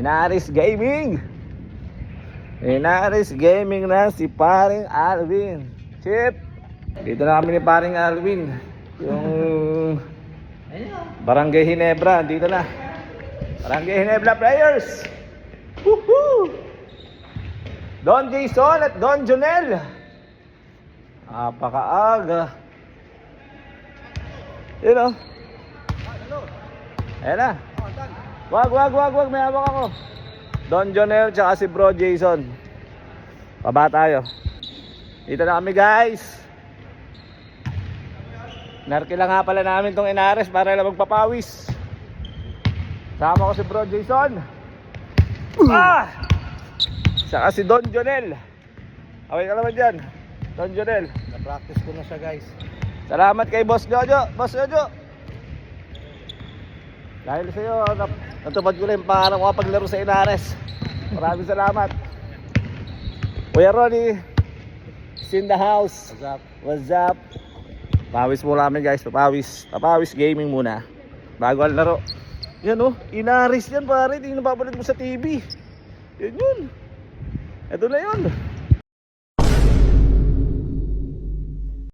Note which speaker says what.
Speaker 1: Inaris Gaming. Inaris Gaming na si paring Alvin. Chip. Dito na kami ni paring Alvin. Yung Barangay Ginebra, dito na. Barangay Ginebra players. Woohoo! Don Jason at Don Jonel. Napakaaga. Yun o. Ayan na. Wag. May hawak ako. Don Jonel tsaka si Bro Jason. Paba tayo. Dito na kami guys. Narkila nga pala namin tong Inares para lang magpapawis. Sama ko si Bro Jason. Saka si Don Jonel. Okay ka naman dyan, Don Jonel.
Speaker 2: Na-practice ko na siya guys.
Speaker 1: Salamat kay Boss Jojo. Boss Jojo, dahil sa'yo natupad ko lang yung pangarap ko paglaro sa Inares. Maraming salamat. Kuya Ronnie is in the house.
Speaker 2: What's up?
Speaker 1: What's up? Pawis muna namin guys. Papawis gaming muna bago ang laro. Yan o, Inares yan pare. Hindi napapanood mo sa TV. Yan yun. Ito na yun.